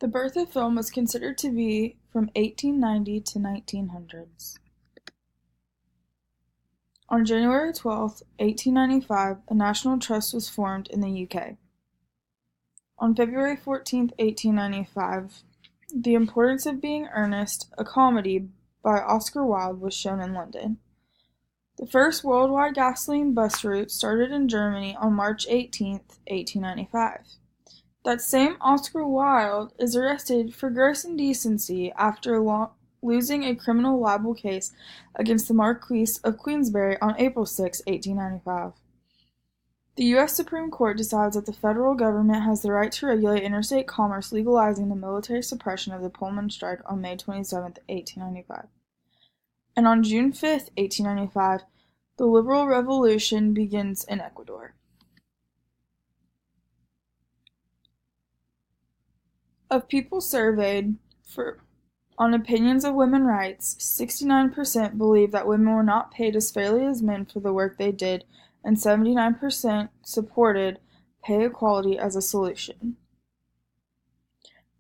The birth of film was considered to be from 1890 to 1900s. On January 12, 1895, a national trust was formed in the UK. On February 14, 1895, The Importance of Being Earnest, a comedy by Oscar Wilde, was shown in London. The first worldwide gasoline bus route started in Germany on March 18, 1895. That same Oscar Wilde is arrested for gross indecency after losing a criminal libel case against the Marquis of Queensberry on April 6, 1895. The U.S. Supreme Court decides that the federal government has the right to regulate interstate commerce, legalizing the military suppression of the Pullman strike on May 27, 1895. And on June 5, 1895, the liberal revolution begins in Ecuador. Of people surveyed on opinions of women's rights, 69% believed that women were not paid as fairly as men for the work they did, and 79% supported pay equality as a solution.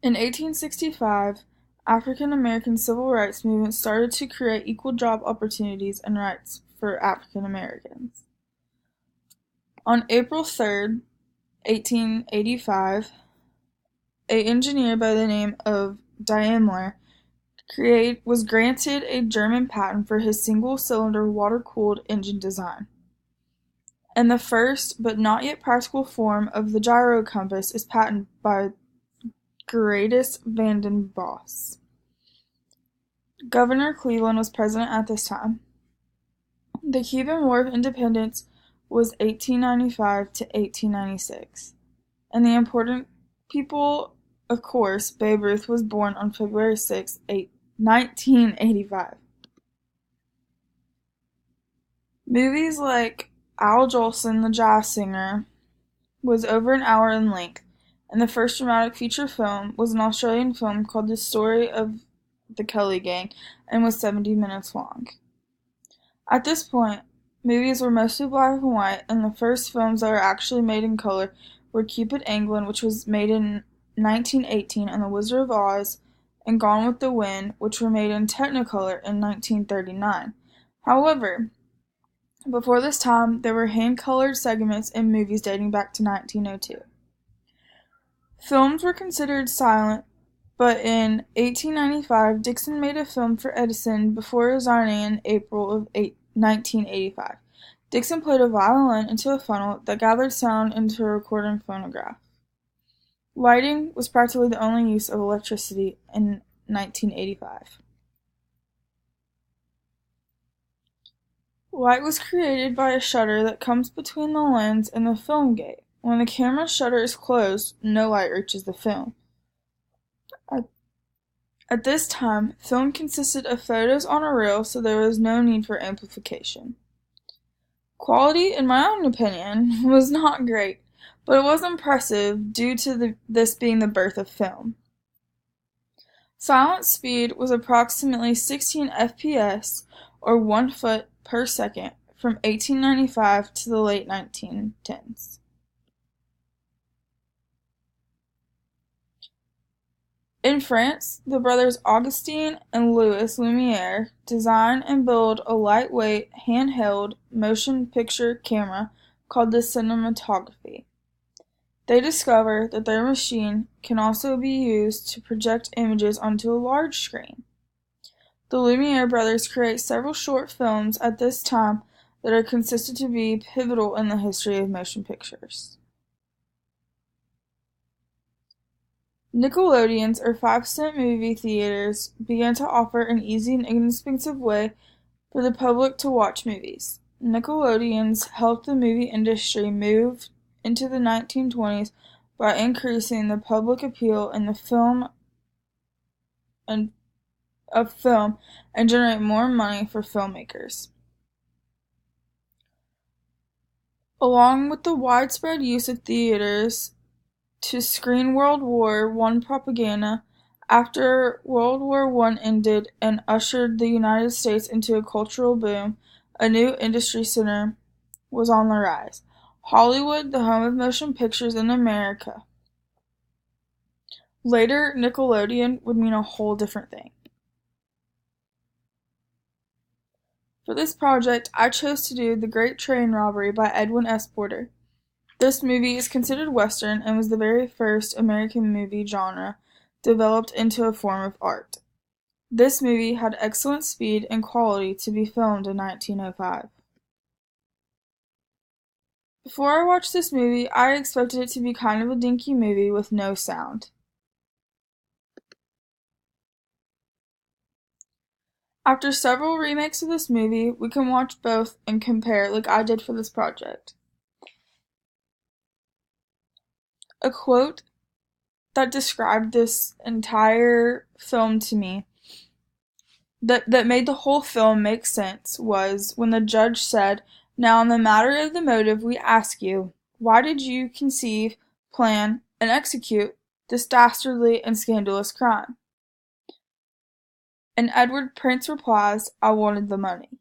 In 1865, African American civil rights movement started to create equal job opportunities and rights for African Americans. On April 3, 1885, an engineer by the name of Daimler was granted a German patent for his single-cylinder water-cooled engine design. And the first, but not yet practical form of the gyro compass is patented by Gradus van den Bos. Governor Cleveland was president at this time. The Cuban War of Independence was 1895 to 1896. And the important people, of course, Babe Ruth was born on February 6, 1985. Movies like Al Jolson, the Jazz Singer, was over an hour in length, and the first dramatic feature film was an Australian film called The Story of the Kelly Gang and was 70 minutes long. At this point, movies were mostly black and white, and the first films that were actually made in color were Cupid England, which was made in 1918, and The Wizard of Oz and Gone with the Wind, which were made in Technicolor in 1939. However, before this time, there were hand-colored segments in movies dating back to 1902. Films were considered silent, but in 1895, Dixon made a film for Edison before resigning in April of 1985. Dixon played a violin into a funnel that gathered sound into a recording phonograph. Lighting was practically the only use of electricity in 1985. Light was created by a shutter that comes between the lens and the film gate. When the camera shutter is closed, no light reaches the film. At this time, film consisted of photos on a reel, so there was no need for amplification. Quality, in my own opinion, was not great, but it was impressive due to this being the birth of film. Silent speed was approximately 16 FPS, or 1 foot per second, from 1895 to the late 1910s. In France, the brothers Augustin and Louis Lumiere designed and built a lightweight, handheld motion picture camera called the cinematography. They discover that their machine can also be used to project images onto a large screen. The Lumiere brothers create several short films at this time that are considered to be pivotal in the history of motion pictures. Nickelodeons, or 5-cent movie theaters, began to offer an easy and inexpensive way for the public to watch movies. Nickelodeons helped the movie industry move into the 1920s by increasing the public appeal in the film and generate more money for filmmakers. Along with the widespread use of theaters to screen World War I propaganda, after World War I ended and ushered the United States into a cultural boom, a new industry center was on the rise: Hollywood, the home of motion pictures in America. Later, Nickelodeon would mean a whole different thing. For this project, I chose to do The Great Train Robbery by Edwin S. Porter. This movie is considered Western and was the very first American movie genre developed into a form of art. This movie had excellent speed and quality to be filmed in 1905. Before I watched this movie, I expected it to be kind of a dinky movie with no sound. After several remakes of this movie, we can watch both and compare like I did for this project. A quote that described this entire film to me, that made the whole film make sense, was when the judge said, "Now on the matter of the motive we ask you, why did you conceive, plan, and execute this dastardly and scandalous crime?" And Edward Prince replies, "I wanted the money."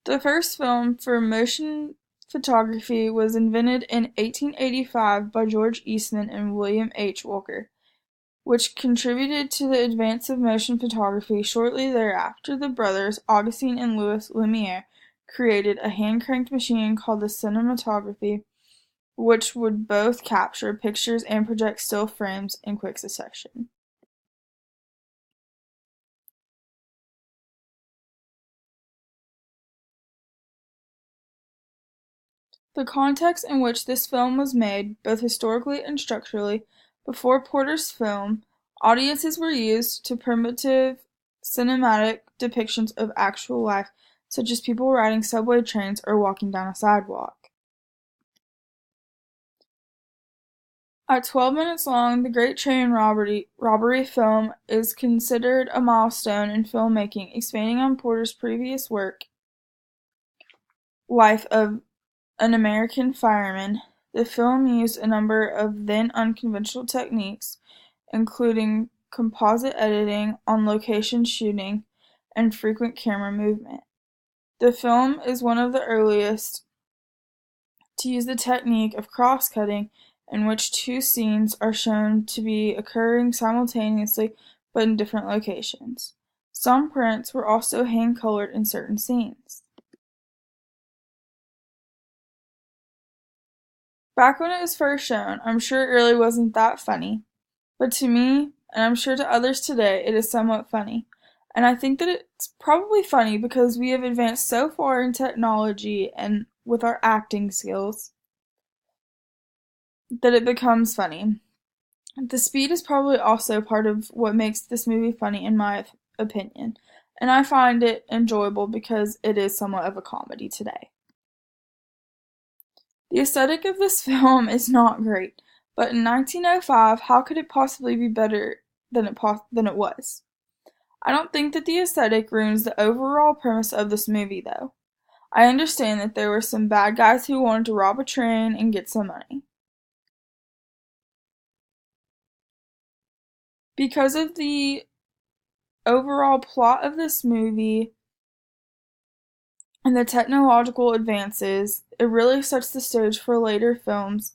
The first film for motion photography was invented in 1885 by George Eastman and William H. Walker, which contributed to the advance of motion photography. Shortly thereafter, the brothers, Augustin and Louis Lumiere, created a hand-cranked machine called the cinematography, which would both capture pictures and project still frames in quick succession. The context in which this film was made, both historically and structurally, before Porter's film, audiences were used to primitive cinematic depictions of actual life, such as people riding subway trains or walking down a sidewalk. At 12 minutes long, The Great Train Robbery film is considered a milestone in filmmaking, expanding on Porter's previous work, Life of an American Fireman. The film used a number of then unconventional techniques, including composite editing, on-location shooting, and frequent camera movement. The film is one of the earliest to use the technique of cross-cutting, in which two scenes are shown to be occurring simultaneously but in different locations. Some prints were also hand-colored in certain scenes. Back when it was first shown, I'm sure it really wasn't that funny, but to me, and I'm sure to others today, it is somewhat funny. And I think that it's probably funny because we have advanced so far in technology and with our acting skills that it becomes funny. The speed is probably also part of what makes this movie funny in my opinion, and I find it enjoyable because it is somewhat of a comedy today. The aesthetic of this film is not great, but in 1905, how could it possibly be better than it was? I don't think that the aesthetic ruins the overall premise of this movie, though. I understand that there were some bad guys who wanted to rob a train and get some money. Because of the overall plot of this movie and the technological advances, it really sets the stage for later films